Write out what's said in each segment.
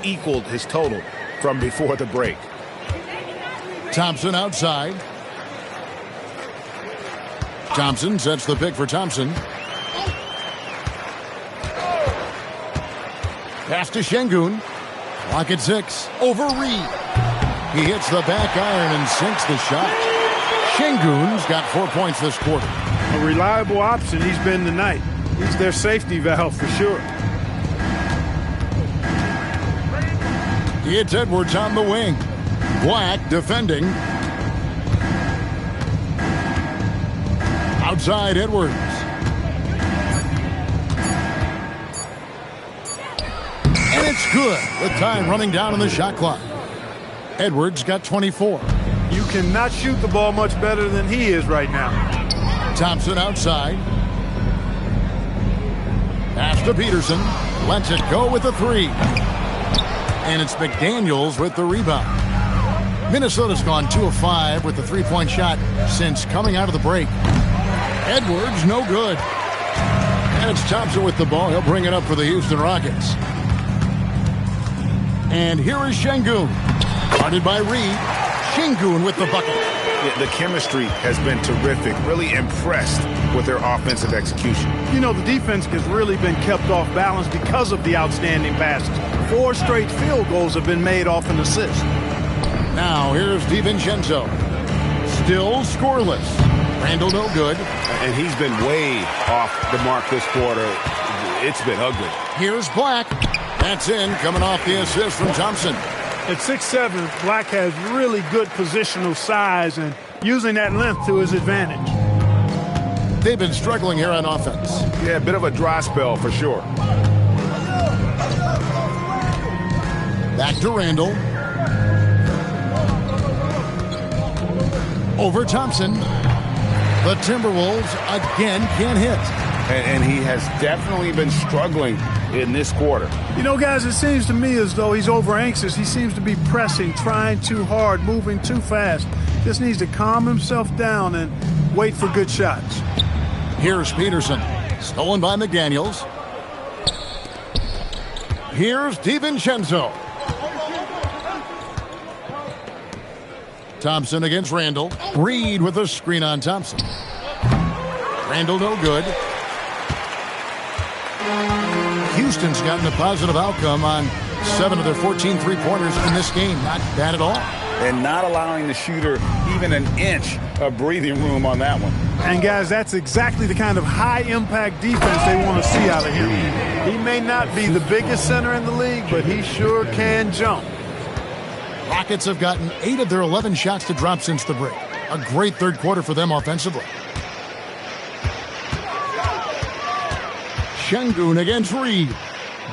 equaled his total from before the break. Thompson outside. Thompson sets the pick for Thompson. Pass to Şengün. Clock at 6. Over Reed. He hits the back iron and sinks the shot. Şengün's got 4 points this quarter. A reliable option he's been tonight. He's their safety valve for sure. It's Edwards on the wing. Black defending. Outside Edwards. And it's good with time running down on the shot clock. Edwards got 24. You cannot shoot the ball much better than he is right now. Thompson outside. Pass to Peterson. Lets it go with the 3. And it's McDaniels with the rebound. Minnesota's gone 2 of 5 with the 3-point shot since coming out of the break. Edwards, no good. And it's Thompson with the ball. He'll bring it up for the Houston Rockets. And here is Şengün. Guarded by Reed. Şengün with the bucket. The chemistry has been terrific. Really impressed with their offensive execution. You know, the defense has really been kept off balance because of the outstanding passes. 4 straight field goals have been made off an assist. Now here's DiVincenzo. Still scoreless. Randall no good. And he's been way off the mark this quarter. It's been ugly. Here's Black. That's in, coming off the assist from Thompson. At 6'7", Black has really good positional size and using that length to his advantage. They've been struggling here on offense. Yeah, a bit of a dry spell for sure. Back to Randall. Over Thompson. The Timberwolves again can't hit. And he has definitely been struggling in this quarter. You know, guys, it seems to me as though he's over anxious. He seems to be pressing, trying too hard, moving too fast. Just needs to calm himself down and wait for good shots. Here's Peterson. Stolen by McDaniels. Here's DiVincenzo. Thompson against Randall. Reed with a screen on Thompson. Randall no good. Houston's gotten a positive outcome on 7 of their 14 three-pointers in this game. Not bad at all. And not allowing the shooter even an inch of breathing room on that one. And, guys, that's exactly the kind of high-impact defense they want to see out of him. He may not be the biggest center in the league, but he sure can jump. Rockets have gotten 8 of their 11 shots to drop since the break. A great third quarter for them offensively. Şengün against Reed.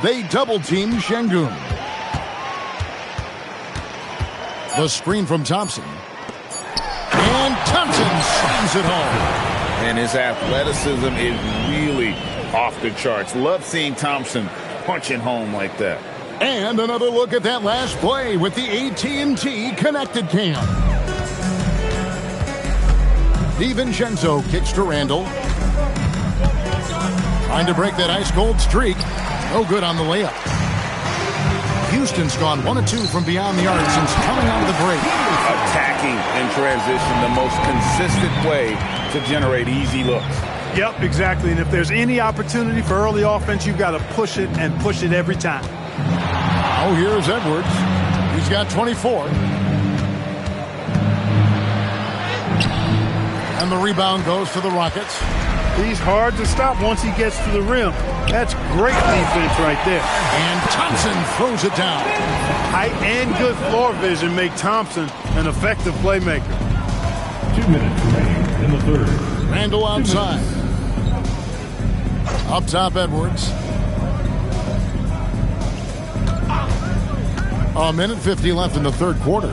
They double-team Şengün. The screen from Thompson. And Thompson slams it home. And his athleticism is really off the charts. Love seeing Thompson punching home like that. And another look at that last play with the AT&T connected cam. DiVincenzo kicks to Randall. Trying to break that ice-cold streak. No good on the layup. Houston's gone 1 of 2 from beyond the arc since coming out of the break. Attacking in transition, the most consistent way to generate easy looks. Yep, exactly. And if there's any opportunity for early offense, you've got to push it and push it every time. Oh, here's Edwards. He's got 24. And the rebound goes to the Rockets. He's hard to stop once he gets to the rim. That's great defense right there. And Thompson throws it down. Height and good floor vision make Thompson an effective playmaker. 2 minutes remaining in the third. Randall outside. Up top, Edwards. A minute 50 left in the third quarter.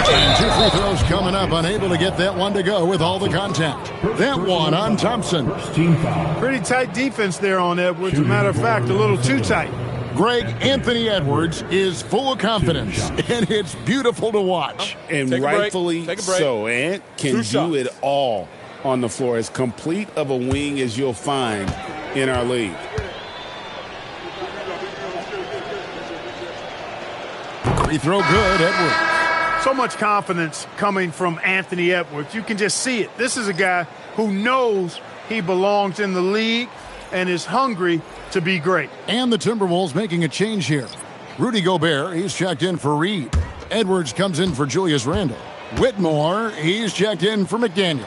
And 2 free throws coming up. Unable to get that one to go with all the contact. That one on Thompson. Pretty tight defense there on Edwards. As a matter of fact, a little too tight. Greg, Anthony Edwards is full of confidence, and it's beautiful to watch. And rightfully so. And can do it all on the floor. As complete of a wing as you'll find in our league. Free throw good, Edwards. So much confidence coming from Anthony Edwards. You can just see it. This is a guy who knows he belongs in the league and is hungry to be great. And the Timberwolves making a change here. Rudy Gobert, he's checked in for Reed. Edwards comes in for Julius Randle. Whitmore, he's checked in for McDaniels.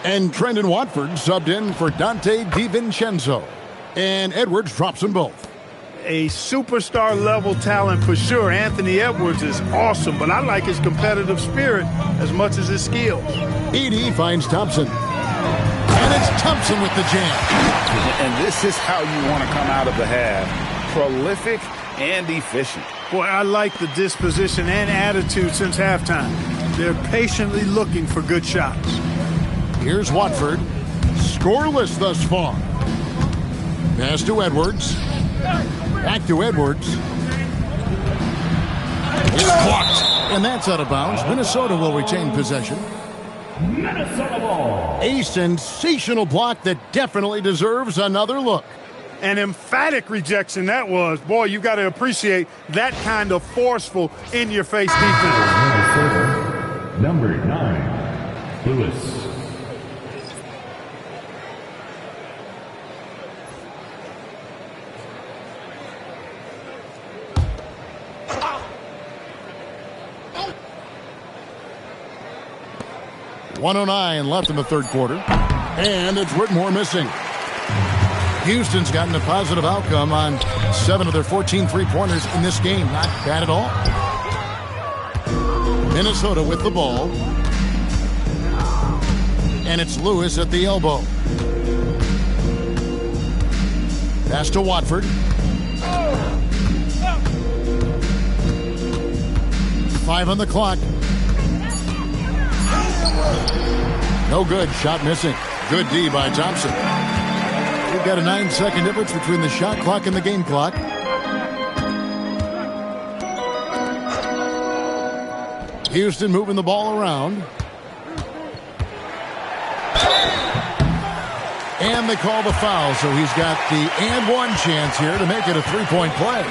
And Trendon Watford subbed in for Dante DiVincenzo. And Edwards drops them both. A superstar level talent for sure. Anthony Edwards is awesome, but I like his competitive spirit as much as his skills. Edey finds Thompson. And it's Thompson with the jam. And this is how you want to come out of the half. Prolific and efficient. Boy, I like the disposition and attitude since halftime. They're patiently looking for good shots. Here's Watford. Scoreless thus far. Pass to Edwards. Back to Edwards. It's blocked. And that's out of bounds. Minnesota will retain possession. Minnesota ball. A sensational block that definitely deserves another look. An emphatic rejection that was. Boy, you got to appreciate that kind of forceful, in-your-face defense. Minnesota, number 9, Lewis. .109 left in the third quarter. And it's Whitmore missing. Houston's gotten a positive outcome on 7 of their 14 three-pointers in this game. Not bad at all. Minnesota with the ball. And it's Lewis at the elbow. Pass to Watford. Five on the clock. No good. Shot missing. Good D by Thompson. We've got a 9-second difference between the shot clock and the game clock. Houston moving the ball around. And they call the foul, so he's got the and one chance here to make it a three-point play.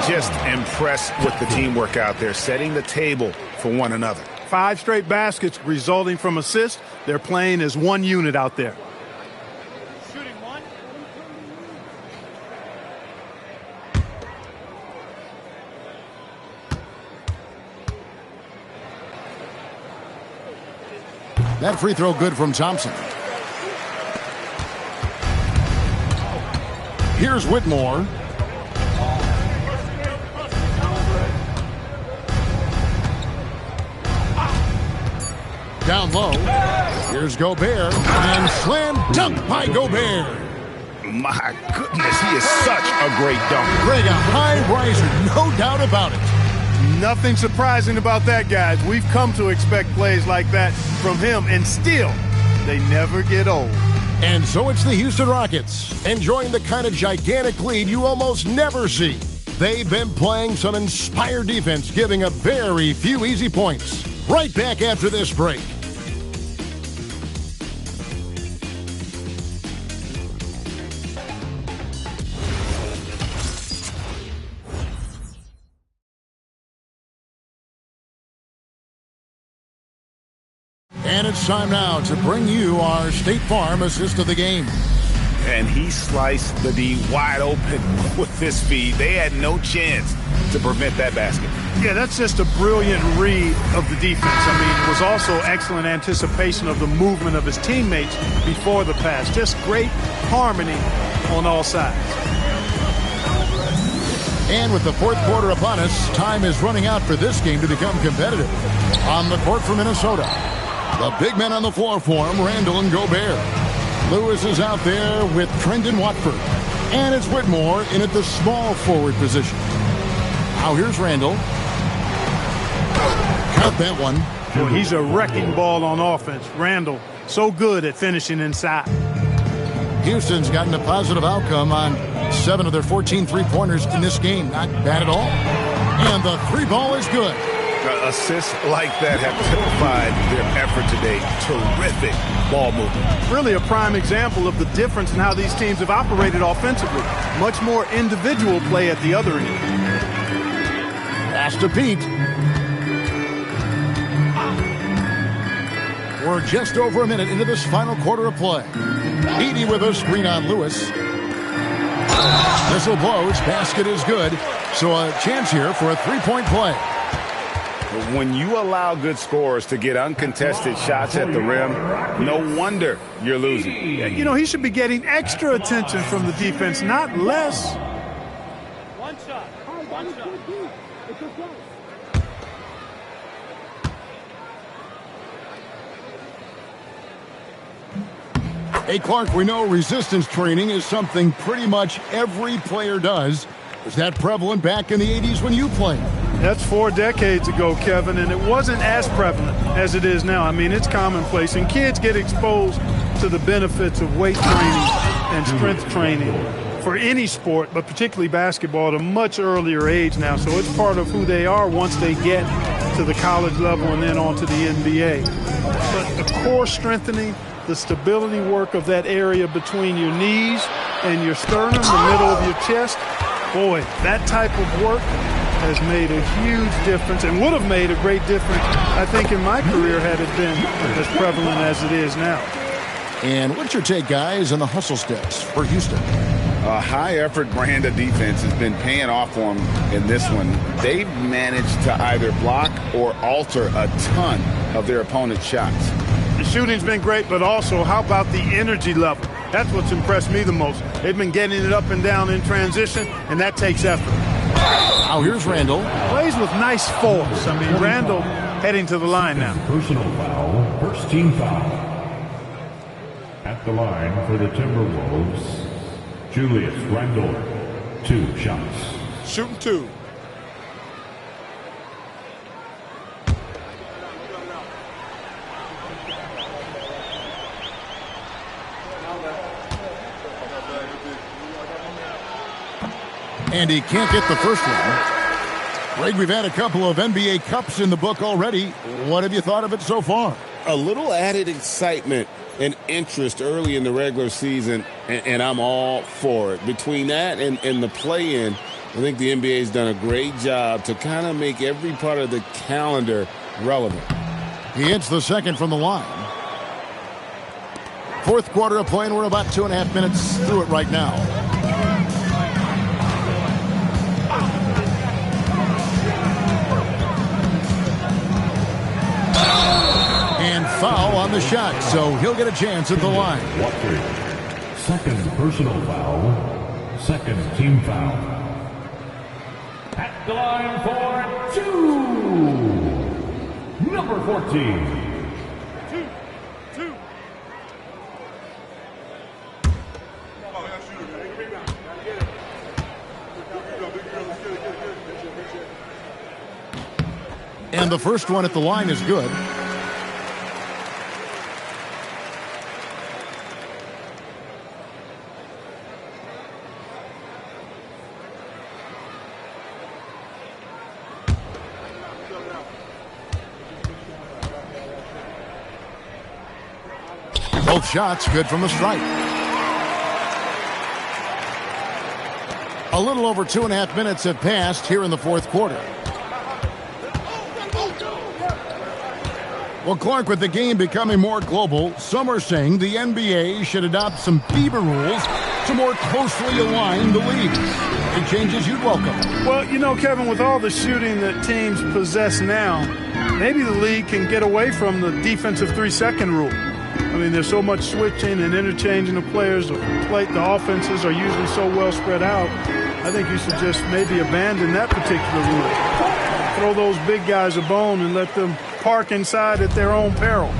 Just impressed with the teamwork out there, setting the table for one another. 5 straight baskets resulting from assists. They're playing as one unit out there. Shooting one. That free throw good from Thompson. Here's Whitmore. Down low. Here's Gobert. And slam dunk by Gobert. My goodness, he is such a great dunker. Greg, a high riser, no doubt about it. Nothing surprising about that, guys. We've come to expect plays like that from him, and still, they never get old. And so it's the Houston Rockets, enjoying the kind of gigantic lead you almost never see. They've been playing some inspired defense, giving up very few easy points. Right back after this break. And it's time now to bring you our State Farm assist of the game. And he sliced the D wide open with this speed. They had no chance to prevent that basket. Yeah, that's just a brilliant read of the defense. I mean, it was also excellent anticipation of the movement of his teammates before the pass. Just great harmony on all sides. And with the fourth quarter upon us, time is running out for this game to become competitive. On the court for Minnesota, the big men on the floor for him, Randle and Gobert. Lewis is out there with Trendon Watford. And it's Whitmore in at the small forward position. Now here's Randle. Count that one. Well, he's a wrecking ball on offense. Randle, so good at finishing inside. Houston's gotten a positive outcome on 7 of their 14 three-pointers in this game. Not bad at all. And the three ball is good. Assists like that have typified their effort today. Terrific ball movement. Really a prime example of the difference in how these teams have operated offensively. Much more individual play at the other end. Pass to Pete. We're just over a minute into this final quarter of play. Edey with a screen on Lewis. Missile blows. Basket is good. So a chance here for a three-point play. When you allow good scorers to get uncontested shots at the rim, no wonder you're losing. You know, he should be getting extra attention from the defense, not less. One shot. One shot. Hey, Clark, we know resistance training is something pretty much every player does. Was that prevalent back in the 80s when you played? That's 4 decades ago, Kevin, and it wasn't as prevalent as it is now. I mean, it's commonplace, and kids get exposed to the benefits of weight training and strength training for any sport, but particularly basketball, at a much earlier age now. So it's part of who they are once they get to the college level and then on to the NBA. But the core strengthening, the stability work of that area between your knees and your sternum, the middle of your chest, boy, that type of work has made a huge difference and would have made a great difference, I think, in my career had it been as prevalent as it is now. And what's your take, guys, on the hustle steps for Houston? A high-effort brand of defense has been paying off for them in this one. They've managed to either block or alter a ton of their opponent's shots. The shooting's been great, but also how about the energy level? That's what's impressed me the most. They've been getting it up and down in transition, and that takes effort. Now here's Randall. Plays with nice force. I mean, Randall heading to the line now. Personal foul, first team foul. At the line for the Timberwolves, Julius Randle, 2 shots. Shooting 2. And he can't get the first one. Greg, we've had a couple of NBA Cups in the book already. What have you thought of it so far? A little added excitement and interest early in the regular season, and I'm all for it. Between that and the play-in, I think the NBA has done a great job to kind of make every part of the calendar relevant. He hits the second from the line. Fourth quarter of play, and we're about 2.5 minutes through it right now. And foul on the shot, so he'll get a chance at the line. Watford, second personal foul, second team foul. At the line for 2, number 14. And the first one at the line is good. Both shots good from the stripe. A little over 2.5 minutes have passed here in the fourth quarter. Well, Clark, with the game becoming more global, some are saying the NBA should adopt some FIBA rules to more closely align the leagues. Any changes you'd welcome? Well, you know, Kevin, with all the shooting that teams possess now, maybe the league can get away from the defensive 3-second rule. I mean, there's so much switching and interchanging of players. The offenses are usually so well spread out. I think you should just maybe abandon that particular rule. Throw those big guys a bone and let them park inside at their own peril.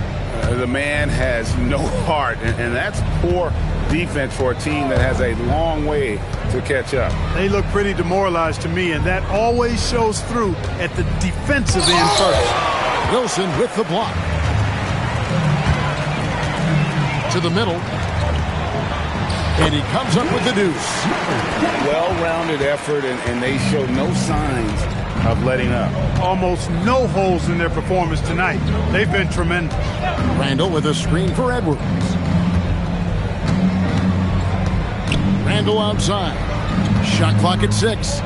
The man has no heart, and that's poor defense for a team that has a long way to catch up. They look pretty demoralized to me, and that always shows through at the defensive end first. Wilson with the block. To the middle. And he comes up with the deuce. Well-rounded effort, and they show no signs of letting up. Almost no holes in their performance tonight. They've been tremendous. Randall with a screen for Edwards. Randall outside. Shot clock at 6.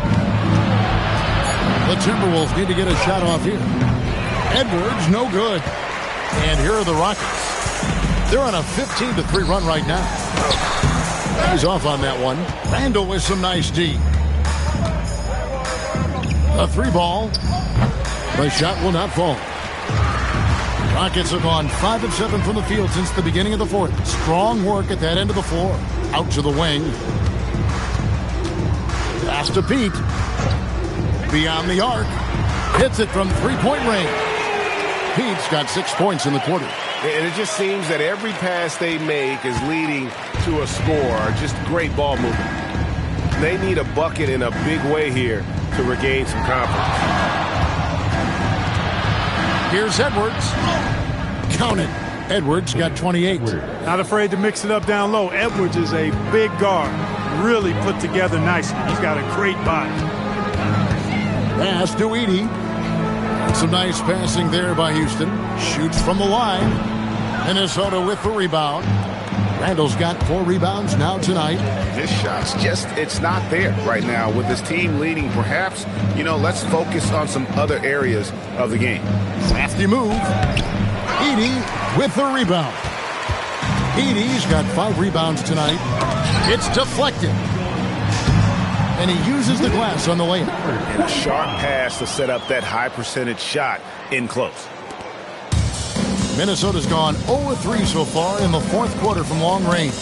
The Timberwolves need to get a shot off here. Edwards, no good. And here are the Rockets. They're on a 15-3 run right now. He's off on that one. Randall with some nice D. A 3-ball. The shot will not fall. Rockets have gone 5 of 7 from the field since the beginning of the fourth. Strong work at that end of the floor. Out to the wing. Pass to Pete. Beyond the arc. Hits it from three-point range. Pete's got 6 points in the quarter. And it just seems that every pass they make is leading to a score. Just great ball movement. They need a bucket in a big way here to regain some confidence. Here's Edwards. Count it. Edwards got 28. Not afraid to mix it up down low. Edwards is a big guard. Really put together nicely. He's got a great body. Pass to Edey. Some nice passing there by Houston. Shoots from the line. Minnesota with the rebound. Randall's got 4 rebounds now tonight. His shot's just, it's not there right now. With his team leading, perhaps, let's focus on some other areas of the game. Crafty move. Edey with the rebound. Edey's got 5 rebounds tonight. It's deflected. And he uses the glass on the layup. And a sharp pass to set up that high percentage shot in close. Minnesota's gone 0-3 so far in the fourth quarter from long range.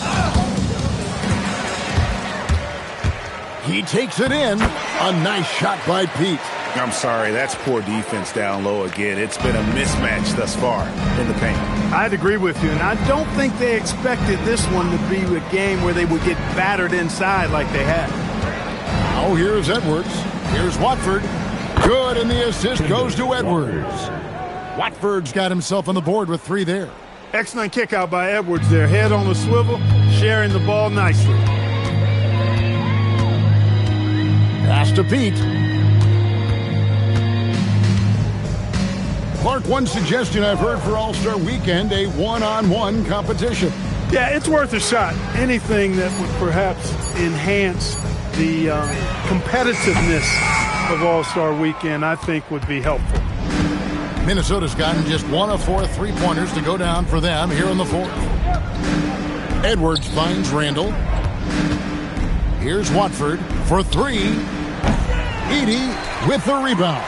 He takes it in. A nice shot by Pete. I'm sorry, that's poor defense down low again. It's been a mismatch thus far in the paint. I'd agree with you, and I don't think they expected this one to be a game where they would get battered inside like they had. Oh, here's Edwards. Here's Watford. Good, and the assist goes to Edwards. Watford's got himself on the board with 3 there. Excellent kick out by Edwards there. Head on the swivel, sharing the ball nicely. Pass to Pete. Clark, one suggestion I've heard for All-Star Weekend, a one-on-one competition. Yeah, it's worth a shot. Anything that would perhaps enhance the competitiveness of All-Star Weekend, I think, would be helpful. Minnesota's gotten just 1 of 4 3-pointers to go down for them here in the fourth. Edwards finds Randall. Here's Watford for 3. Edey with the rebound.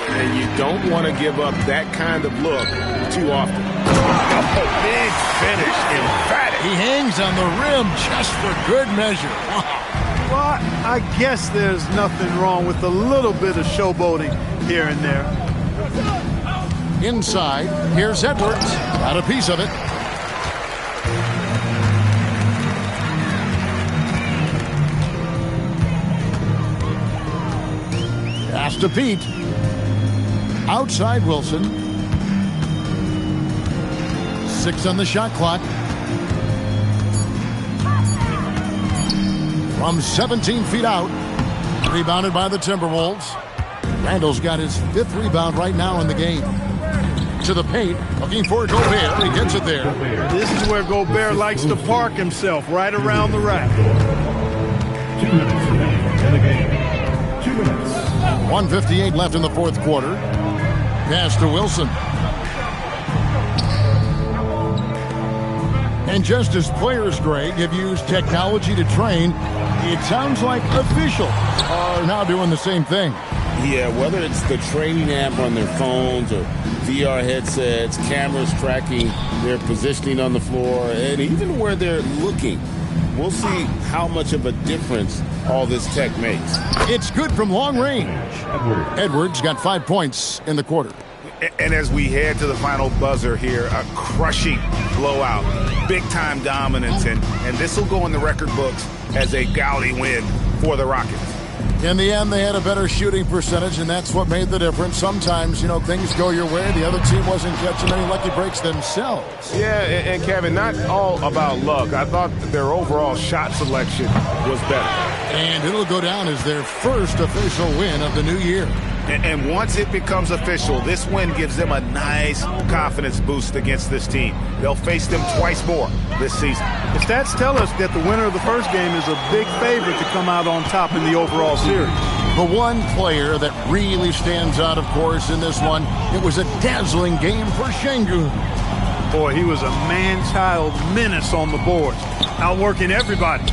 And you don't want to give up that kind of look too often. Oh, big finish, emphatic. He hangs on the rim just for good measure. Well, I guess there's nothing wrong with a little bit of showboating here and there. Inside, here's Edwards. Got a piece of it. Pass to Pete. Outside Wilson. 6 on the shot clock. From 17 feet out. Rebounded by the Timberwolves. Randall's got his 5th rebound right now in the game. To the paint, looking for Gobert. He gets it there. This is where Gobert likes to park himself, right around the rack. 2 minutes remaining in the game. 2 minutes. 1:58 left in the fourth quarter. Pass to Wilson. And just as players, Greg, have used technology to train, it sounds like officials are now doing the same thing. Yeah, whether it's the training app on their phones or VR headsets, cameras tracking their positioning on the floor, and even where they're looking, we'll see how much of a difference all this tech makes. It's good from long range. Edwards got 5 points in the quarter. And as we head to the final buzzer here, a crushing blowout, big-time dominance, and this will go in the record books as a gaudy win for the Rockets. In the end, they had a better shooting percentage, and that's what made the difference. Sometimes, things go your way. The other team wasn't catching any lucky breaks themselves. Yeah, and Kevin, not all about luck. I thought their overall shot selection was better. And it'll go down as their first official win of the new year. And once it becomes official, this win gives them a nice confidence boost against this team. They'll face them twice more this season. The stats tell us that the winner of the first game is a big favorite to come out on top in the overall series. The one player that really stands out, of course, in this one, it was a dazzling game for Şengün. Boy, he was a man-child menace on the boards, outworking everybody.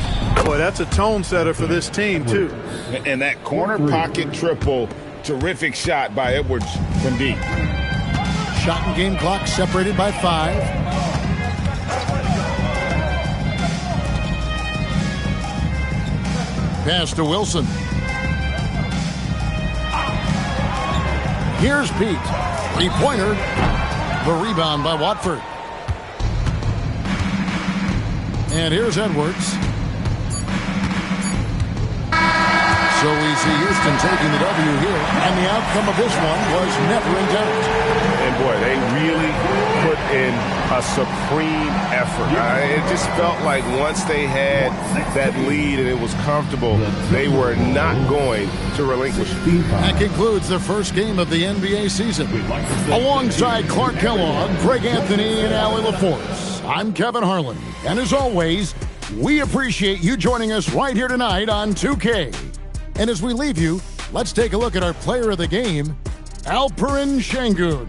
Boy, that's a tone setter for this team, too. And that corner pocket triple, terrific shot by Edwards from deep. Shot and game clock separated by 5. Pass to Wilson. Here's Pete. Three-pointer. The rebound by Watford. And here's Edwards. So we see Houston taking the W here. And the outcome of this one was never in doubt. And boy, they really put in a supreme effort. It just felt like once they had that lead and it was comfortable, they were not going to relinquish it. That concludes the first game of the NBA season. Alongside Clark Kellogg, Greg Anthony, and Allie LaForce, I'm Kevin Harlan. And as always, we appreciate you joining us right here tonight on 2K. And as we leave you, let's take a look at our player of the game, Alperen Şengün.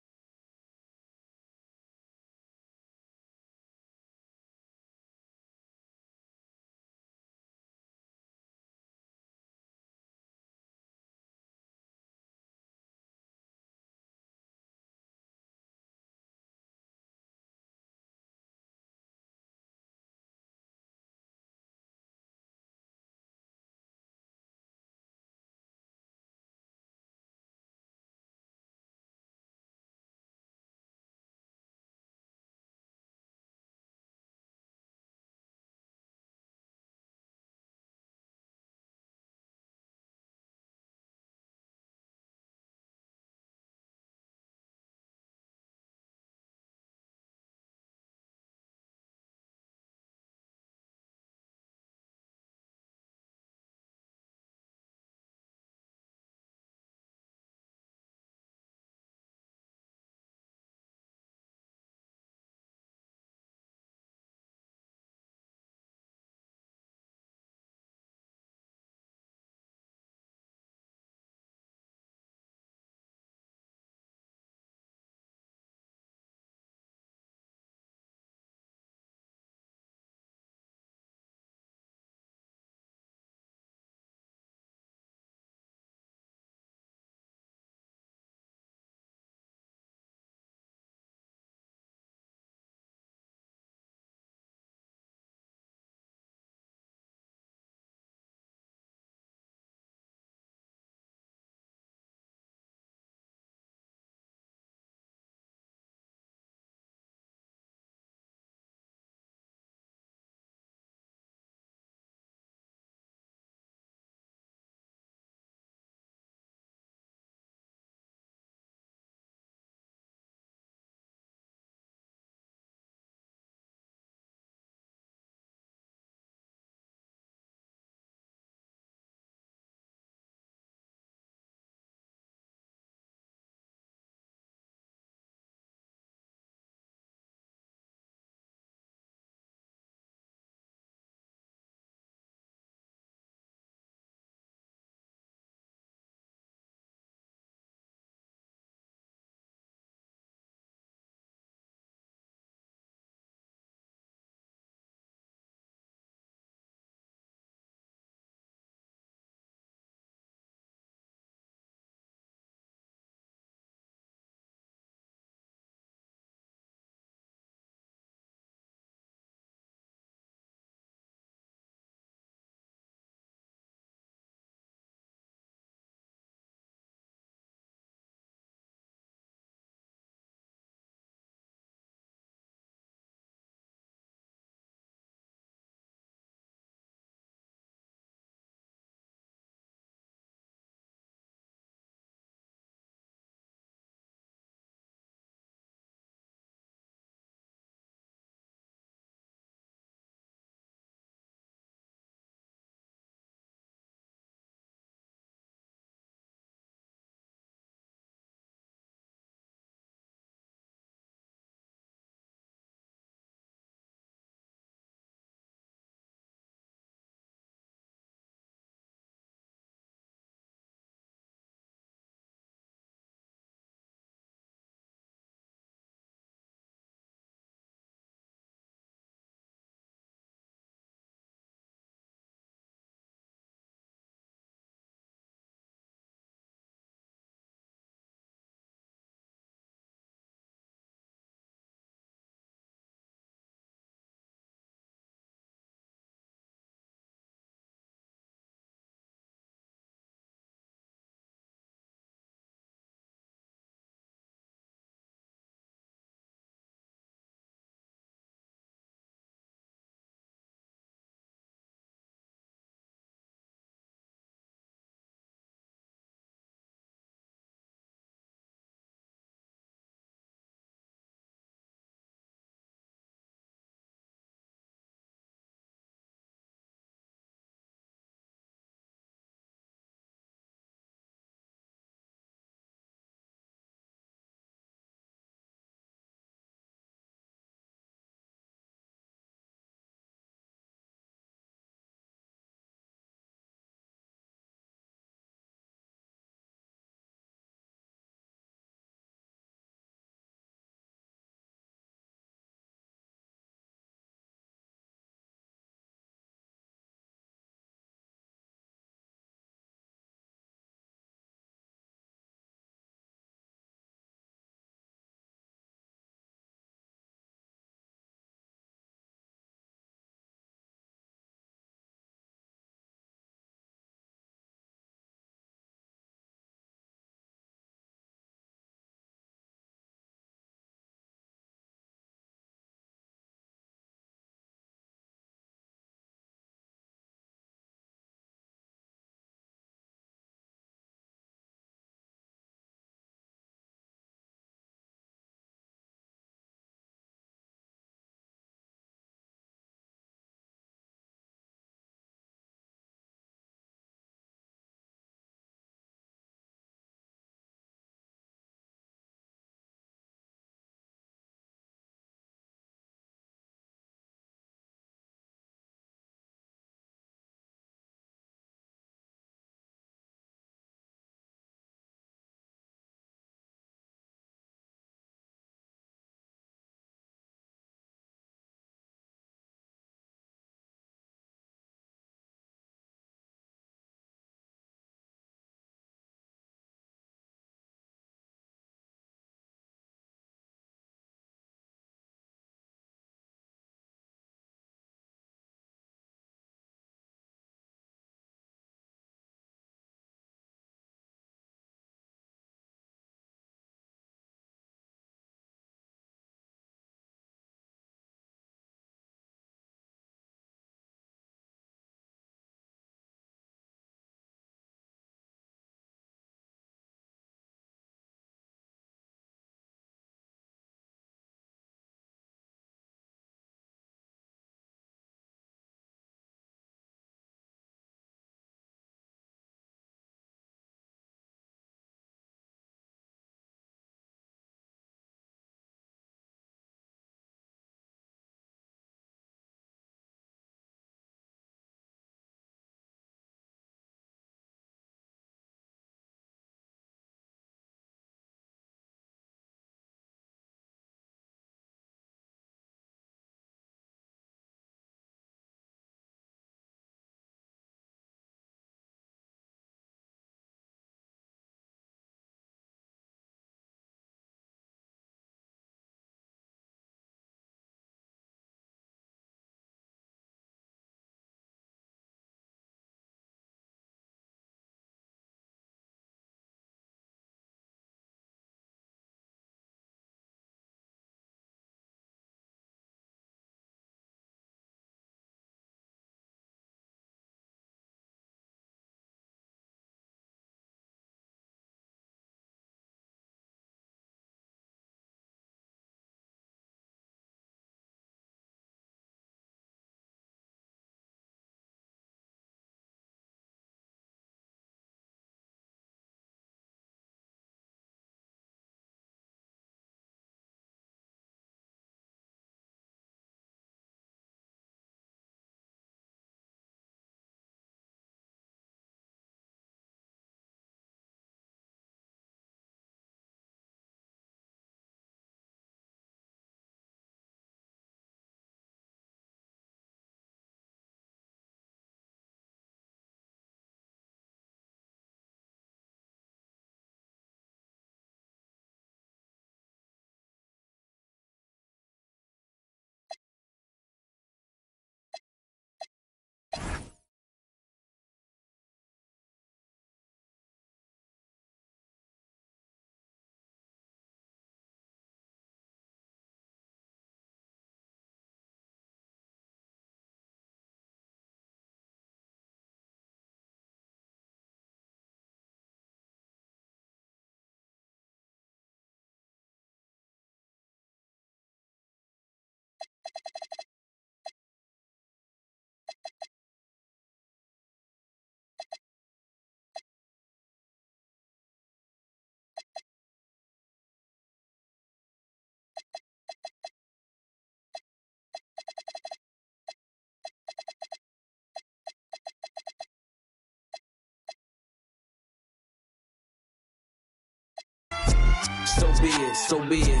be it, so be it.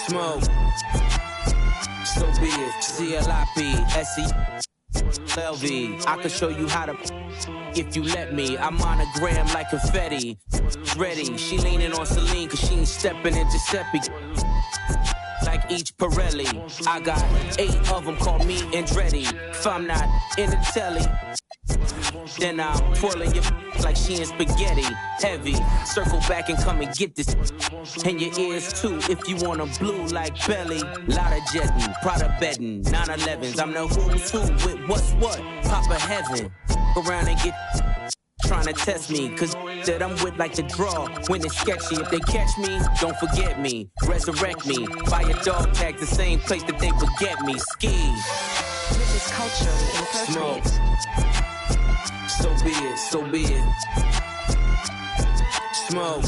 Smoke. So be it. CLIP-SE-LV. I can show you how to if you let me. I'm monogram like confetti. Ready. She leaning on Celine cause she ain't stepping in Giuseppe. Like each Pirelli. I got 8 of them, call me Andretti. If I'm not in the telly, then I'm twirling your like she in spaghetti. Heavy, circle back and come and get this. And your ears too, if you want 'em blue like belly. Lot of jetting, Prada bedding, 911s. I'm the who's who with what's what. Papa heaven, go around and get trying to test me, cause that I'm with like the draw when it's sketchy. If they catch me, don't forget me. Resurrect me, buy a dog tag the same place that they forget me. Ski. This is culturally inappropriate. Smoke. So be it, so be it. Smoke.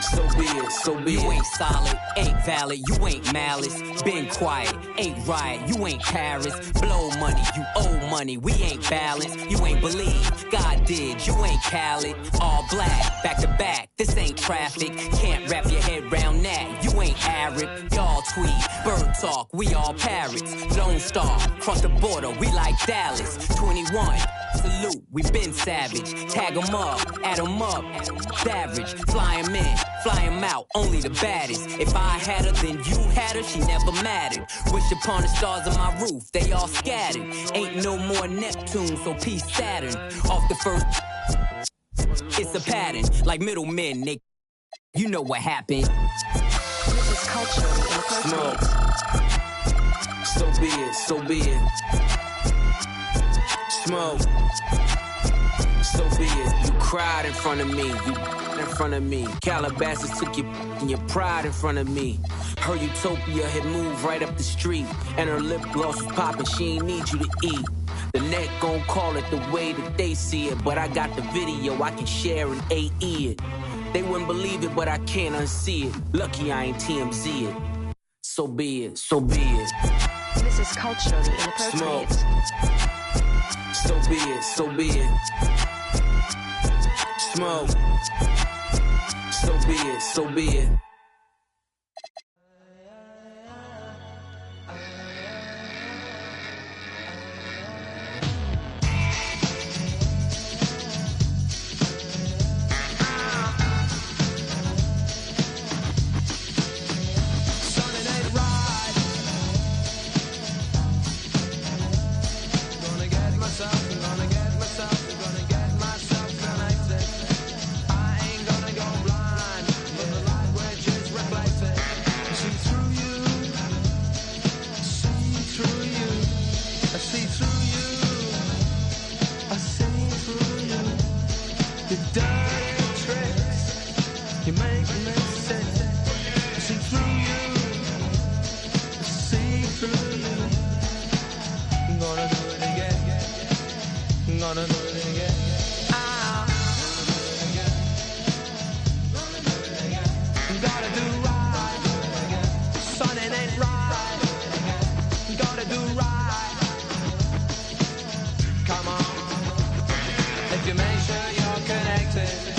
So be it, so be it. You ain't solid, ain't valid, you ain't malice. Been quiet, ain't right, you ain't Paris. Blow money, you owe money, we ain't balanced. You ain't believe, God did, you ain't Khaled. All black, back to back, this ain't traffic. Can't wrap your head round that, you ain't Arab. Y'all tweet, bird talk, we all parrots. Lone Star, cross the border, we like Dallas. 21, salute, we been savage. Tag 'em up, add 'em up, savage. Fly 'em in, fly 'em out, only the baddest. If I had her, then you had her, she never mattered. Wish upon the stars on my roof, they all scattered. Ain't no more Neptune, so peace Saturn. Off the first, it's a pattern, like middlemen, they, you know what happened. This is culturally inappropriate. So be it, so be it. Smoke. So be it. You cried in front of me. You in front of me. Calabasas took your pride in front of me. Her utopia had moved right up the street, and her lip gloss was popping. She ain't need you to eat. The net gon' call it the way that they see it, but I got the video I can share and AE it. They wouldn't believe it, but I can't unsee it. Lucky I ain't TMZ it. So be it, so be it. This is culturally inappropriate. Smoke. So be it, so be it. Smoke. So be it, so be it. If you make sure you're connected.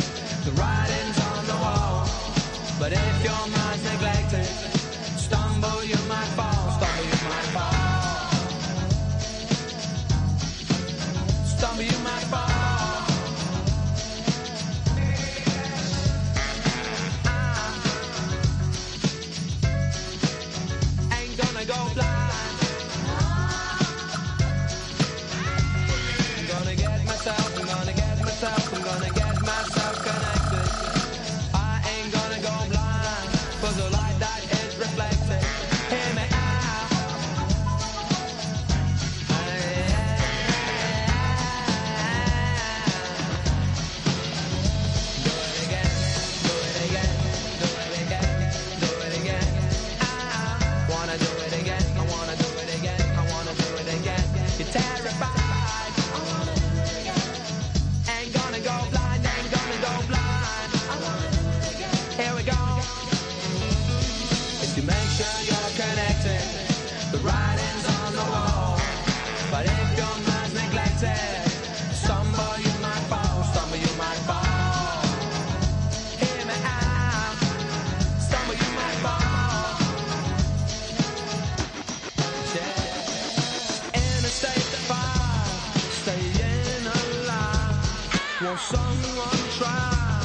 one try.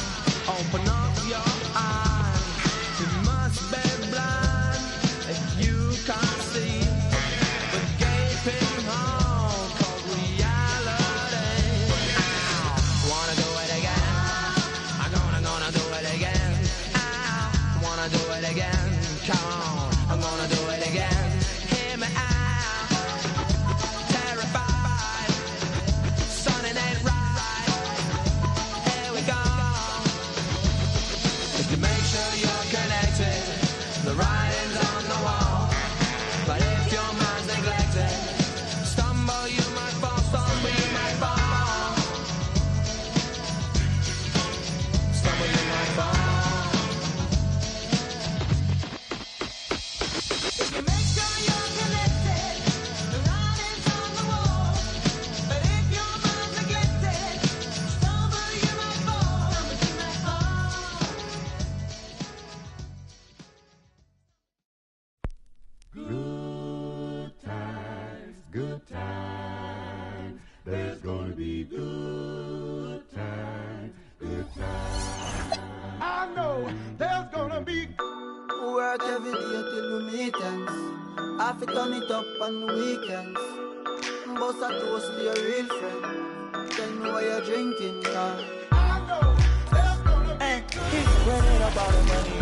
Open up your eyes. You must be blind if you can't see. But gaping home called reality. Wanna do it again? I'm gonna do it again. Wanna do it again? Come on, I'm gonna do it again. Hear me out. Terrified. Something ain't right. Here we go. If you make sure you're connected, the writing's on the wall. But if your mind's neglected, stumble you might fall, stumble you might fall. Stumble you might fall. If you make sure you're connected, the writing's on the wall. But if your mind's neglected, stumble you might fall, stumble you might fall. Good times. There's gonna be good times. Good times. I know there's gonna be work every day till we meet ends. I fi turn it up on the weekends. Bust a toast to your real friend. Tell me what you're drinking, I know there's gonna be running about the money.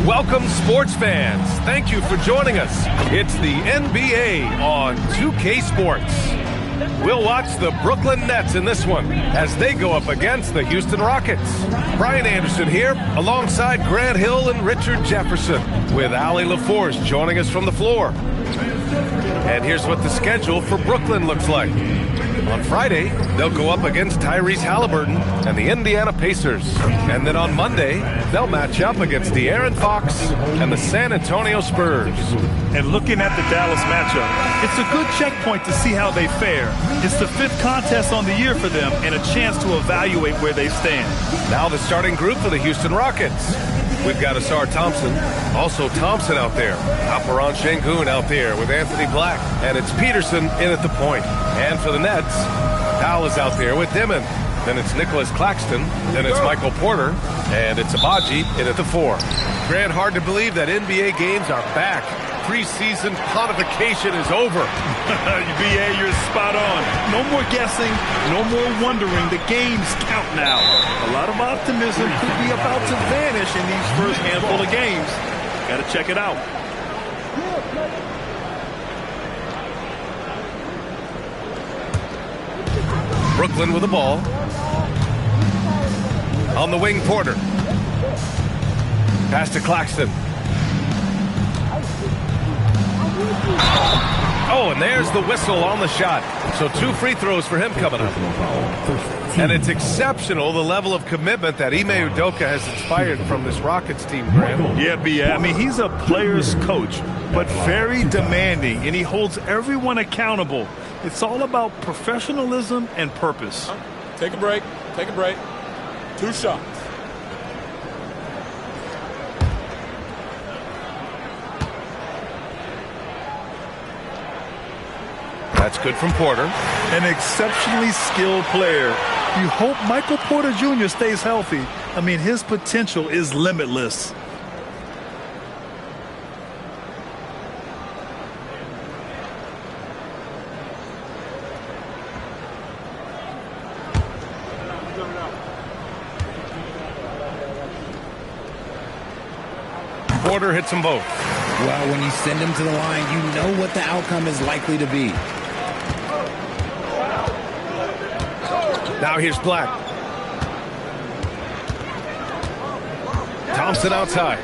Welcome, sports fans. Thank you for joining us. It's the NBA on 2K Sports. We'll watch the Brooklyn Nets in this one as they go up against the Houston Rockets. Brian Anderson here alongside Grant Hill and Richard Jefferson with Allie LaForce joining us from the floor. And here's what the schedule for Brooklyn looks like. On Friday, they'll go up against Tyrese Halliburton and the Indiana Pacers. And then on Monday, they'll match up against De'Aaron Fox and the San Antonio Spurs. And looking at the Dallas matchup, it's a good checkpoint to see how they fare. It's the 5th contest on the year for them and a chance to evaluate where they stand. Now the starting group for the Houston Rockets. We've got Asar Thompson, also Thompson out there. Alperen Sengun out there with Anthony Black. And it's Peterson in at the point. And for the Nets, Powell is out there with Dimon. Then it's Nicholas Claxton. Then it's Michael Porter. And it's Abaji in at the 4. Grant, hard to believe that NBA games are back. Preseason pontification is over. BA, you're spot on. No more guessing, no more wondering. The games count now. A lot of optimism could be about to vanish in these first handful of games. Got to check it out. Brooklyn with the ball. On the wing, Porter. Pass to Claxton. Oh, and there's the whistle on the shot. So 2 free throws for him coming up. And it's exceptional, the level of commitment that Ime Udoka has inspired from this Rockets team, Graham. Yeah, B.A. I mean, he's a player's coach, but very demanding, and he holds everyone accountable. It's all about professionalism and purpose. Take a break. Take a break. 2 shots. That's good from Porter. An exceptionally skilled player. You hope Michael Porter Jr. stays healthy. I mean, his potential is limitless. Porter hits them both. Well, when you send him to the line, you know what the outcome is likely to be. Now here's Black. Thompson outside.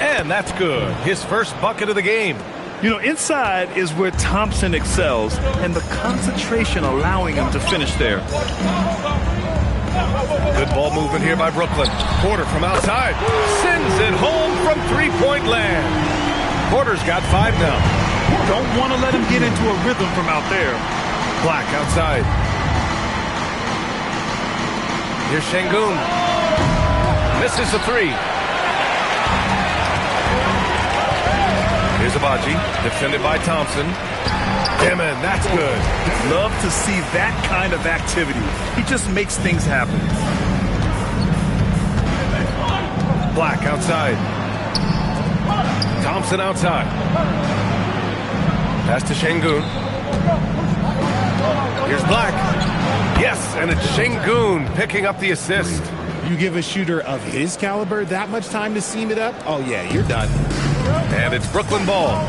And that's good. His first bucket of the game. You know, inside is where Thompson excels, and the concentration allowing him to finish there. Good ball movement here by Brooklyn. Porter from outside. Sends it home from three-point land. Porter's got 5 now. Don't want to let him get into a rhythm from out there. Black outside. Here's Sengun. Misses the 3. His Here's Abaji, defended by Thompson. Dimon, that's good. Love to see that kind of activity. He just makes things happen. Black outside. Thompson outside. Pass to Şengün. Here's Black. Yes, and it's Şengün picking up the assist. You give a shooter of his caliber that much time to seam it up? Oh, yeah, you're done. And it's Brooklyn ball.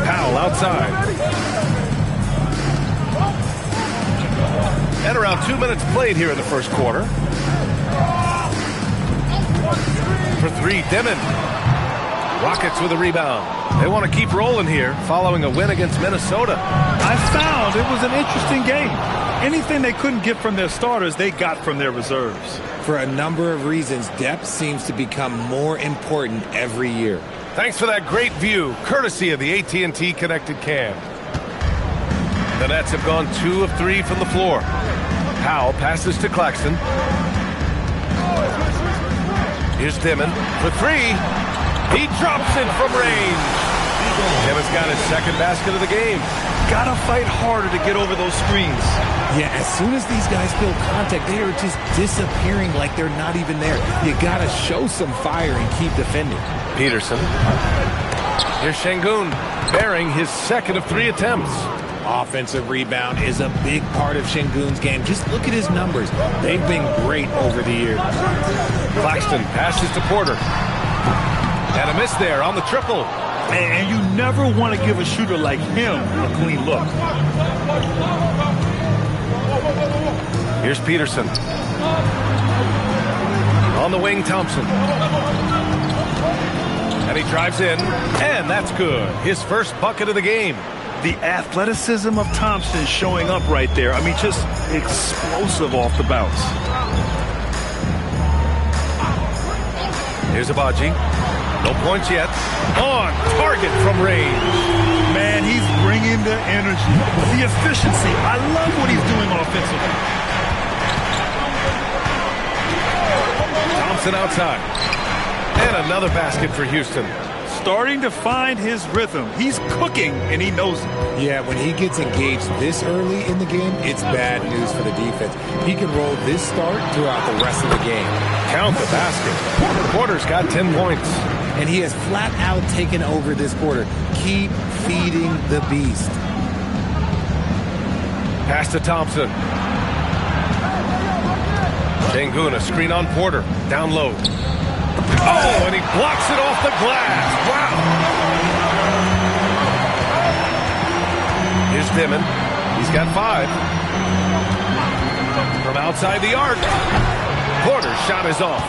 Powell outside. And around 2 minutes played here in the first quarter. For three, Dimon. Rockets with a rebound. They want to keep rolling here following a win against Minnesota. I found it was an interesting game. Anything they couldn't get from their starters, they got from their reserves. For a number of reasons, depth seems to become more important every year. Thanks for that great view, courtesy of the AT&T Connected Cam. The Nets have gone 2 of 3 from the floor. Powell passes to Claxton. Here's Dimon for three. He drops it from range. Dimon's got his second basket of the game. Gotta fight harder to get over those screens. Yeah, as soon as these guys feel contact, they are just disappearing like they're not even there. You gotta show some fire and keep defending. Peterson. Here's Şengün, bearing his second of 3 attempts. Offensive rebound is a big part of Şengün's game. Just look at his numbers. They've been great over the years. Claxton passes to Porter. And a miss there on the triple. And you never want to give a shooter like him a clean look. Here's Peterson. On the wing, Thompson. And he drives in, and that's good. His first bucket of the game. The athleticism of Thompson showing up right there. I mean, just explosive off the bounce. Here's Abaji. No points yet. On target from range. Man, he's bringing the energy, the efficiency. I love what he's doing offensively. Thompson outside. And another basket for Houston. Starting to find his rhythm. He's cooking, and he knows it. Yeah, when he gets engaged this early in the game, it's bad news for the defense. He can roll this start throughout the rest of the game. Count the basket. Porter's got 10 points. And he has flat out taken over this quarter. Keep feeding the beast. Pass to Thompson. Şengün, a screen on Porter. Down low. Oh, and he blocks it off the glass. Wow. Here's Dimon. He's got 5. From outside the arc. Porter's shot is off.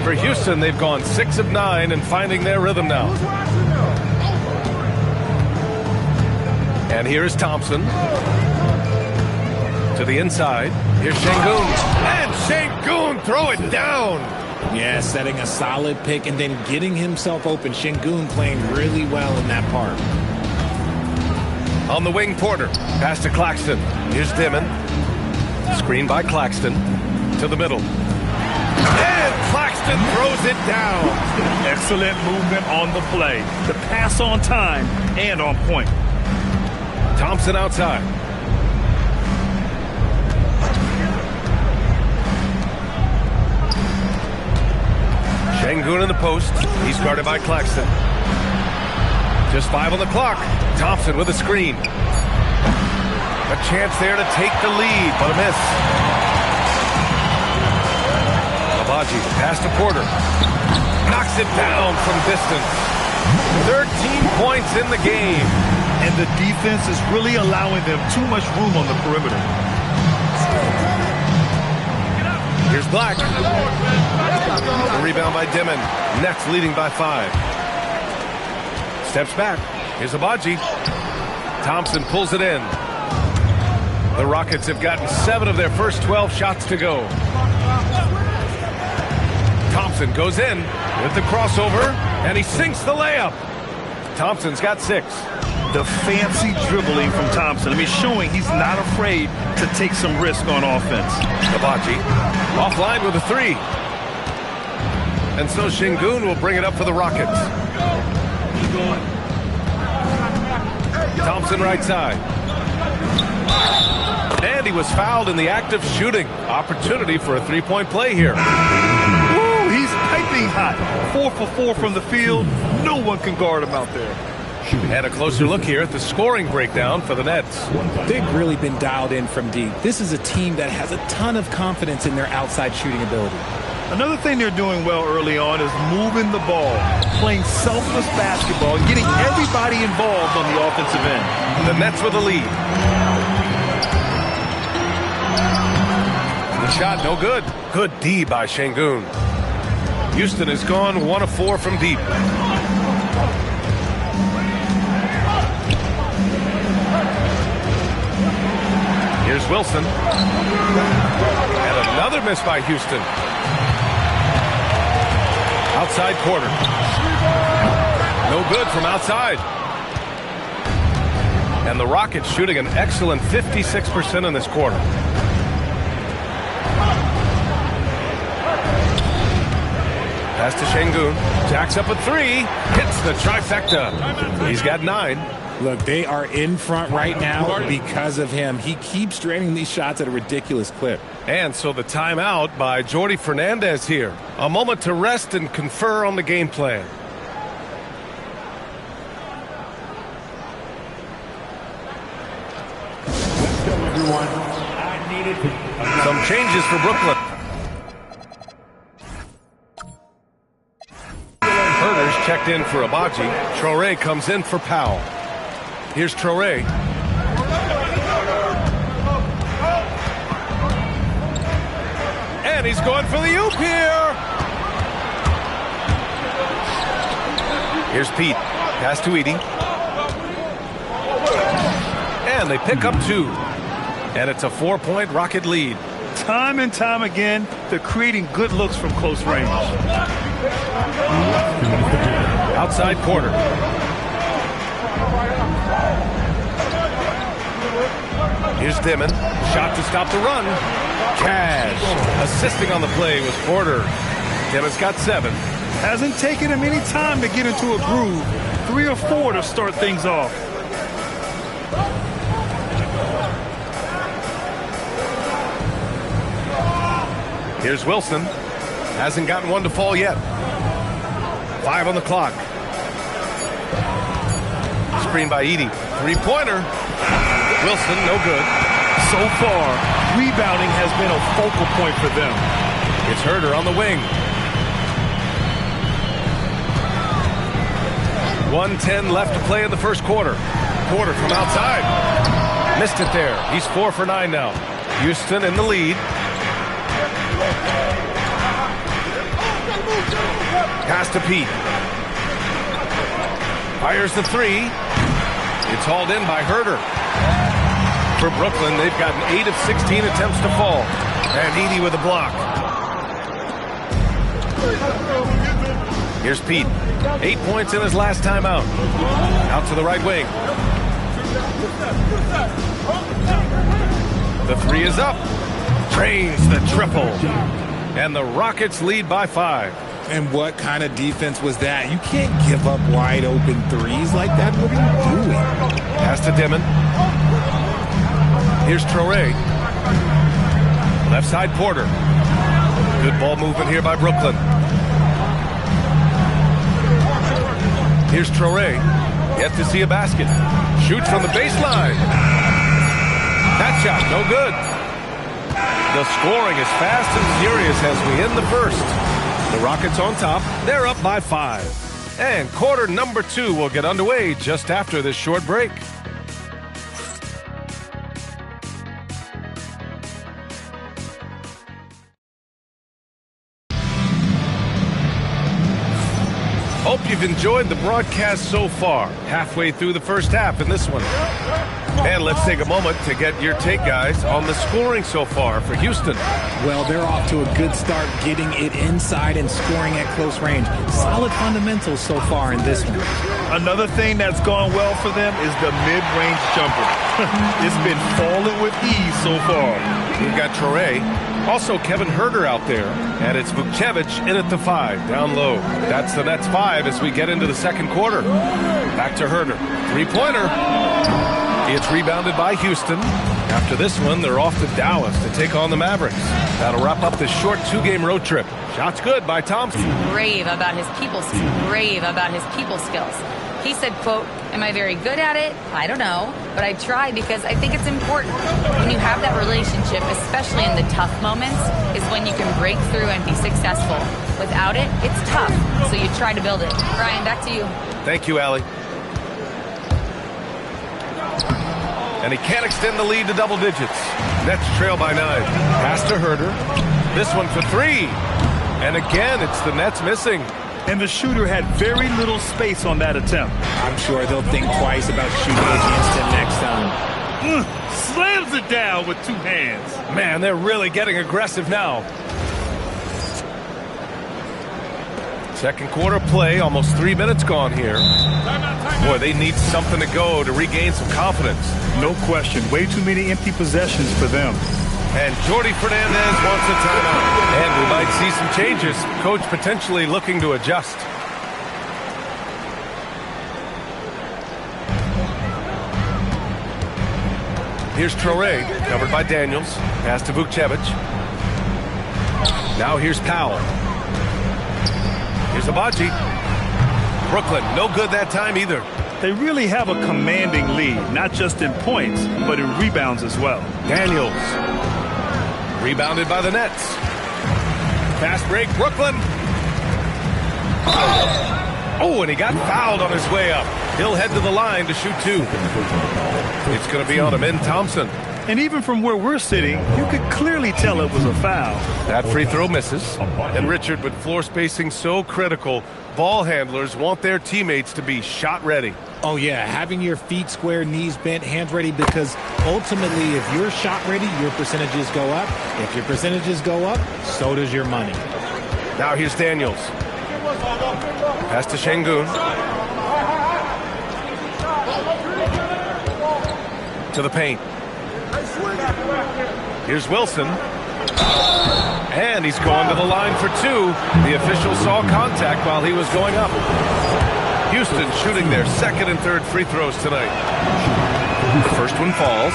For Houston, they've gone 6 of 9 and finding their rhythm now. And here's Thompson. To the inside. Here's Şengün. And Şengün throw it down. Yeah, setting a solid pick and then getting himself open. Şengün playing really well in that part. On the wing, Porter. Pass to Claxton. Here's Dimon. Screen by Claxton. To the middle. And Claxton throws it down. Excellent movement on the play. The pass on time and on point. Thompson outside. Şengün in the post. He's guarded by Claxton. Just 5 on the clock. Thompson with a screen. A chance there to take the lead, but a miss. Abaji, pass to Porter. Knocks it down from distance. 13 points in the game. And the defense is really allowing them too much room on the perimeter. Here's Black. The rebound by Dimon. Nets leading by 5. Steps back. Here's Abaji. Thompson pulls it in. The Rockets have gotten 7 of their first 12 shots to go. Thompson goes in with the crossover, and he sinks the layup. Thompson's got 6. The fancy dribbling from Thompson. I mean, showing he's not afraid to take some risk on offense. Abaji offline with a 3. And so Şengün will bring it up for the Rockets. Thompson right side. And he was fouled in the act of shooting. Opportunity for a three-point play here. Ooh, he's piping hot. 4 for 4 from the field. No one can guard him out there. And a closer look here at the scoring breakdown for the Nets. They've really been dialed in from deep. This is a team that has a ton of confidence in their outside shooting ability. Another thing they're doing well early on is moving the ball, playing selfless basketball, and getting everybody involved on the offensive end. The Nets with a lead. The shot no good. Good D by Şengün. Houston has gone 1 of 4 from deep. Here's Wilson. And another miss by Houston. Outside quarter. No good from outside. And the Rockets shooting an excellent 56% in this quarter. Pass to Şengün. Jacks up a 3. Hits the trifecta. He's got 9. Look, they are in front right now because of him. He keeps draining these shots at a ridiculous clip. And so the timeout by Jordi Fernandez here. A moment to rest and confer on the game plan. Everyone, I needed some changes for Brooklyn. Herder's checked in for Abaji. Traoré comes in for Powell. Here's Traoré. And he's going for the oop here. Here's Pete. Pass to Edey. And they pick up 2. And it's a 4-point Rocket lead. Time and time again, they're creating good looks from close range. Outside quarter. Here's Dimon. Shot to stop the run. Cash. Assisting on the play was Porter. Dimon's got 7. Hasn't taken him any time to get into a groove. 3 or 4 to start things off. Here's Wilson. Hasn't gotten one to fall yet. 5 on the clock. Screen by Edey. 3-pointer. Wilson, no good. So far, rebounding has been a focal point for them. It's Herder on the wing. 1:10 left to play in the first quarter. Porter from outside. Missed it there. He's 4 for 9 now. Houston in the lead. Pass to Pete. Fires the 3. It's hauled in by Herder. For Brooklyn, they've gotten 8 of 16 attempts to fall. And Edey with a block. Here's Pete. 8 points in his last time out. Out to the right wing. The 3 is up. Trains the triple. And the Rockets lead by 5. And what kind of defense was that? You can't give up wide open threes like that. What are you doing? Pass to Dimon. Here's Traoré. Left side Porter. Good ball movement here by Brooklyn. Here's Traoré. Yet to see a basket. Shoots from the baseline. That shot, no good. The scoring is fast and furious as we end the first. The Rockets on top. They're up by 5. And quarter number 2 will get underway just after this short break. Hope you've enjoyed the broadcast so far. Halfway through the first half in this one. And let's take a moment to get your take, guys, on the scoring so far for Houston. Well, they're off to a good start getting it inside and scoring at close range. Solid fundamentals so far in this one. Another thing that's gone well for them is the mid-range jumper. It's been falling with ease so far. We've got Traore. Also Kevin Huerter out there. And it's Vukcevic in at the 5, down low. That's the Nets 5 as we get into the second quarter. Back to Huerter. Three-pointer. It's rebounded by Houston. After this one, they're off to Dallas to take on the Mavericks. That'll wrap up this short 2-game road trip. Shots good by Thompson. Brave about his people skills. He said, quote, "Am I very good at it? I don't know, but I try because I think it's important. When you have that relationship, especially in the tough moments, is when you can break through and be successful. Without it, it's tough, so you try to build it." Brian, back to you. Thank you, Allie. And he can't extend the lead to double digits. Nets trail by 9. Pass to Huerter. This one for 3. And again, it's the Nets missing. And the shooter had very little space on that attempt. I'm sure they'll think twice about shooting against him next time. Slams it down with 2 hands. Man, they're really getting aggressive now. Second quarter play, almost 3 minutes gone here. Boy, they need something to go to regain some confidence. No question. Way too many empty possessions for them. And Jordi Fernandez wants a timeout. And we might see some changes. Coach potentially looking to adjust. Here's Traore, covered by Daniels. Pass to Vukcevic. Now here's Powell. Here's Abaji. Brooklyn, no good that time either. They really have a commanding lead, not just in points, but in rebounds as well. Daniels. Rebounded by the Nets. Fast break, Brooklyn. Oh, and he got fouled on his way up. He'll head to the line to shoot 2. It's going to be on Amen Thompson. And even from where we're sitting, you could clearly tell it was a foul. That free throw misses. And Richard, with floor spacing so critical, ball handlers want their teammates to be shot ready. Oh, yeah, having your feet square, knees bent, hands ready, because ultimately if you're shot ready, your percentages go up. If your percentages go up, so does your money. Now here's Daniels. Pass to Şengün. To the paint. Here's Wilson. And he's going to the line for 2. The official saw contact while he was going up. Houston shooting their second and third free throws tonight. The first one falls.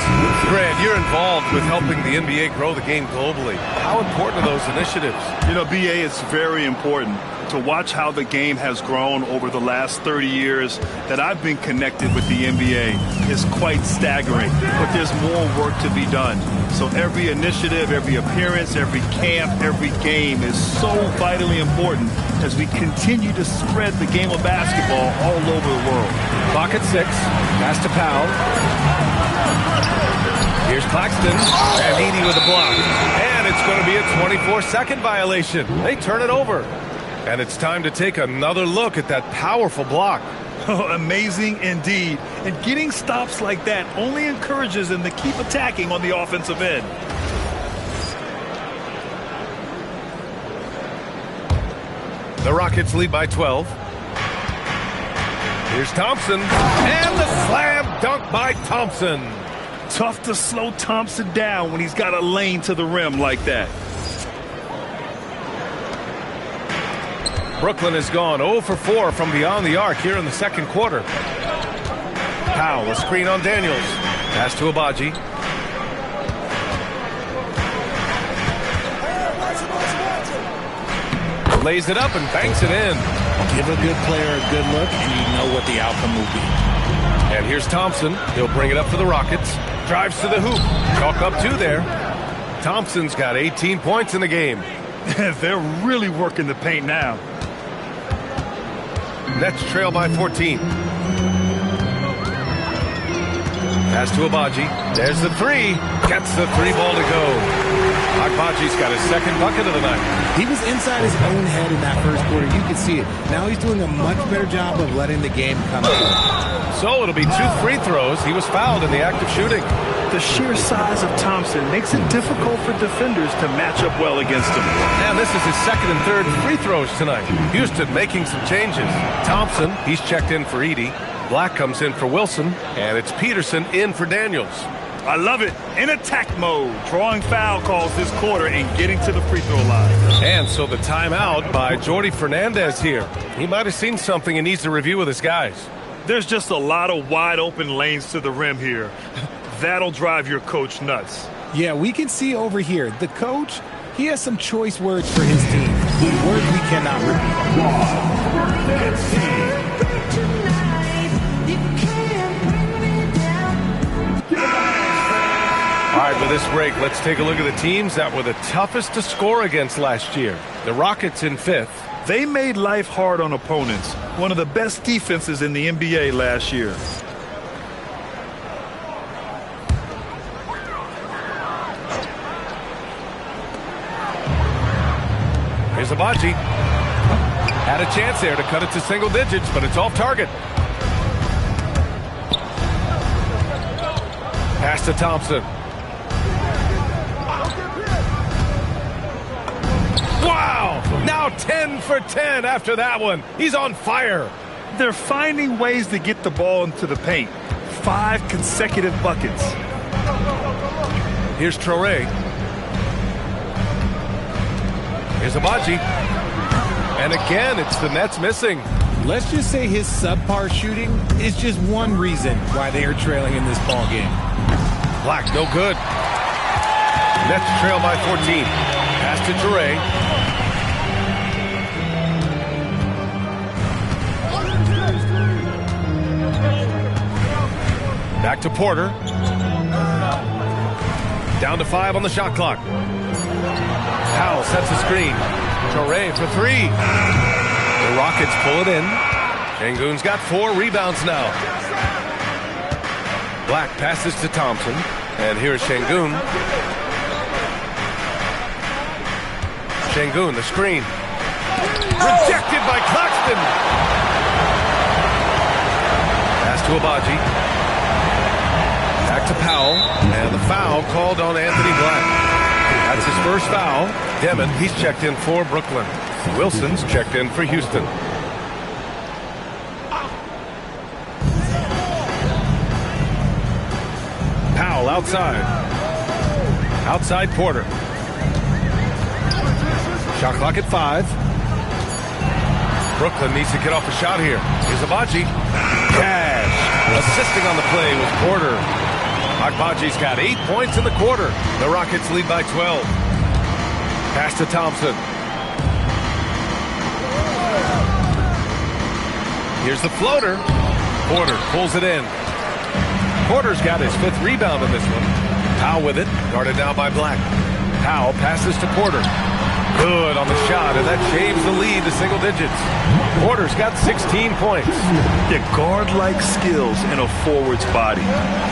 Grant, you're involved with helping the NBA grow the game globally. How important are those initiatives? You know, BA, it's very important to watch how the game has grown over the last 30 years that I've been connected with the NBA is quite staggering, but there's more work to be done. So every initiative, every appearance, every camp, every game is so vitally important as we continue to spread the game of basketball all over the world. Clock at 6. Pass to Powell. Here's Claxton. And Edey with a block. And it's going to be a 24-second violation. They turn it over. And it's time to take another look at that powerful block. Oh, amazing indeed. And getting stops like that only encourages them to keep attacking on the offensive end. The Rockets lead by 12. Here's Thompson. And the slam dunk by Thompson. Tough to slow Thompson down when he's got a lane to the rim like that. Brooklyn has gone 0 for 4 from beyond the arc here in the second quarter. Powell, a screen on Daniels. Pass to Abaji. Lays it up and banks it in. Give a good player a good look, and you know what the outcome will be. And here's Thompson. He'll bring it up for the Rockets. Drives to the hoop. Chalk up 2 there. Thompson's got 18 points in the game. They're really working the paint now. Nets trail by 14. Pass to Abaji. There's the 3. Gets the 3 ball to go. Abaji's got his second bucket of the night. He was inside his own head in that first quarter. You could see it. Now he's doing a much better job of letting the game come to him. So it'll be 2 free throws. He was fouled in the act of shooting. The sheer size of Thompson makes it difficult for defenders to match up well against him. And this is his second and third free throws tonight. Houston making some changes. Thompson, he's checked in for Edey. Black comes in for Wilson. And it's Peterson in for Daniels. I love it. In attack mode, drawing foul calls this quarter and getting to the free throw line. And so the timeout by Jordi Fernandez here. He might have seen something and needs to review with his guys. There's just a lot of wide open lanes to the rim here. That'll drive your coach nuts. Yeah, we can see over here. The coach, he has some choice words for his team. Words we cannot repeat. All right, with this break, let's take a look at the teams that were the toughest to score against last year. The Rockets in 5th. They made life hard on opponents. One of the best defenses in the NBA last year. Here's Abaji. Had a chance there to cut it to single digits, but it's off target. Pass to Thompson. Wow! Now 10 for 10 after that one. He's on fire. They're finding ways to get the ball into the paint. 5 consecutive buckets. Here's Traore. Here's Abaji. And again, it's the Nets missing. Let's just say his subpar shooting is just one reason why they are trailing in this ball game. Black, no good. Nets trail by 14. Pass to Traore. Back to Porter. Down to 5 on the shot clock. Powell sets the screen. Traore for 3. The Rockets pull it in. Şengün's got 4 rebounds now. Black passes to Thompson. And here's Şengün. Şengün, the screen. Rejected by Claxton. Pass to Abaji. Back to Powell, and the foul called on Anthony Black. That's his first foul. Demon, he's checked in for Brooklyn. Wilson's checked in for Houston. Powell outside. Outside Porter. Shot clock at 5. Brooklyn needs to get off a shot here. Here's Abaji. Cash. Assisting on the play was Porter. Agbaji's got 8 points in the quarter. The Rockets lead by 12. Pass to Thompson. Here's the floater. Porter pulls it in. Porter's got his 5th rebound in this one. Powell with it. Guarded now by Black. Powell passes to Porter. Good on the shot, and that shaves the lead to single digits. Porter's got 16 points. Yeah, guard-like skills in a forward's body.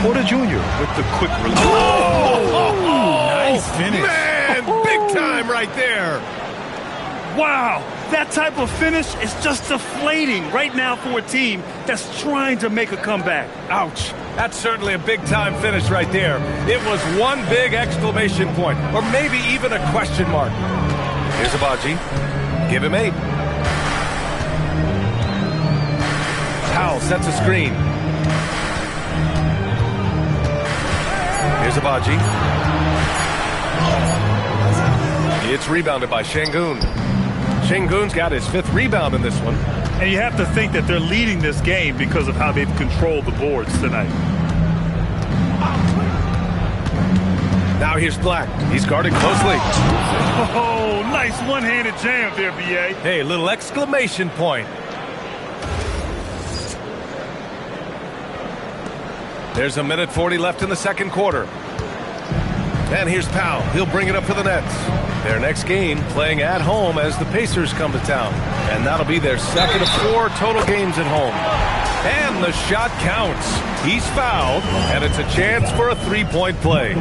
Porter Jr. with the quick release. Nice finish. Man, big time right there. Wow, that type of finish is just deflating right now for a team that's trying to make a comeback. Ouch. That's certainly a big-time finish right there. It was one big exclamation point, or maybe even a question mark. Here's Abaji. Give him 8. Powell sets a screen. Here's Abaji. It's rebounded by Şengün. Şengün's got his 5th rebound in this one. And you have to think that they're leading this game because of how they've controlled the boards tonight. Now here's Black. He's guarded closely. Oh, nice one-handed jam there, B.A. Hey, little exclamation point. There's 1:40 left in the second quarter. And here's Powell. He'll bring it up for the Nets. Their next game playing at home as the Pacers come to town. And that'll be their 2nd of 4 total games at home. And the shot counts. He's fouled, and it's a chance for a 3-point play.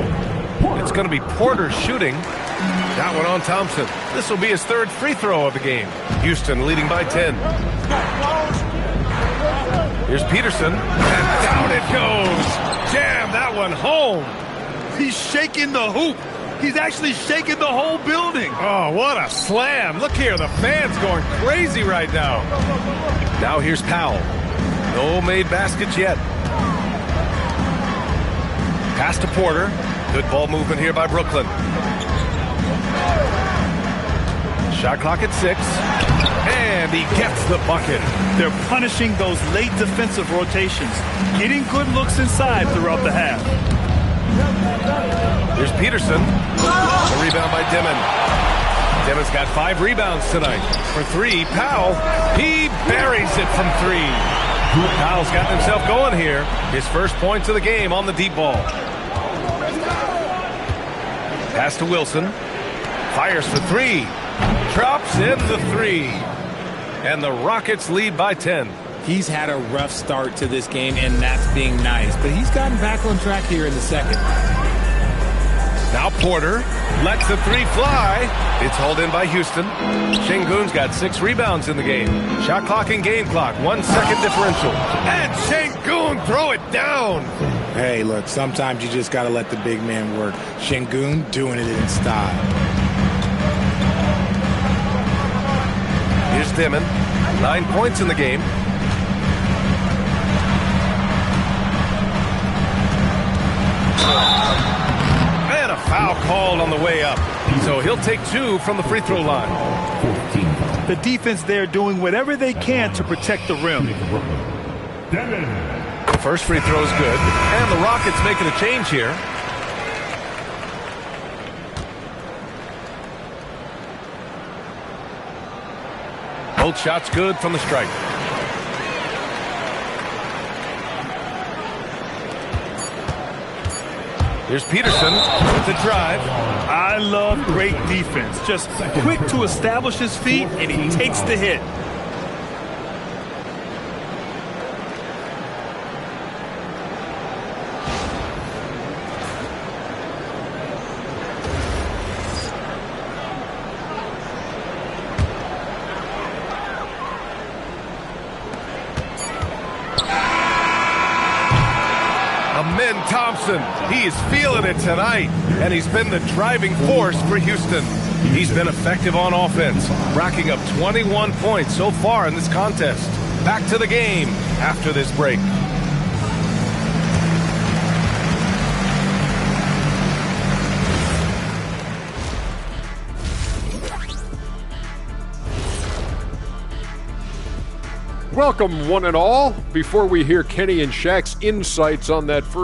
It's going to be Porter shooting. That one on Thompson. This will be his 3rd free throw of the game. Houston leading by 10. Here's Peterson. And down it goes. Jam that one home. He's shaking the hoop. He's actually shaking the whole building. Oh, what a slam. Look here. The fans going crazy right now. Now here's Powell. No made baskets yet. Pass to Porter. Good ball movement here by Brooklyn. Shot clock at 6. And he gets the bucket. They're punishing those late defensive rotations, getting good looks inside throughout the half. Here's Peterson. A rebound by Dimon. Dimon's got 5 rebounds tonight. For 3, Powell. He buries it from 3. Powell's gotten himself going here. His first points of the game on the deep ball. Pass to Wilson. Fires for 3. Drops in the 3. And the Rockets lead by 10. He's had a rough start to this game, and that's being nice. But he's gotten back on track here in the second. Now Porter lets the 3 fly. It's hauled in by Houston. Şengün's got 6 rebounds in the game. Shot clock and game clock, 1 second differential. And Şengün throw it down. Hey, look, sometimes you just got to let the big man work. Şengün doing it in style. Here's Dimon. 9 points in the game. And a foul called on the way up. So he'll take 2 from the free throw line. The defense there doing whatever they can to protect the rim. The first free throw is good. And the Rockets making a change here. Both shots good from the stripe. Here's Peterson with the drive. I love great defense. Just quick to establish his feet, and he takes the hit. Amen Thompson, he is feeling it tonight, and he's been the driving force for Houston. He's been effective on offense, racking up 21 points so far in this contest. Back to the game after this break. Welcome, one and all. Before we hear Kenny and Shaq's insights on that first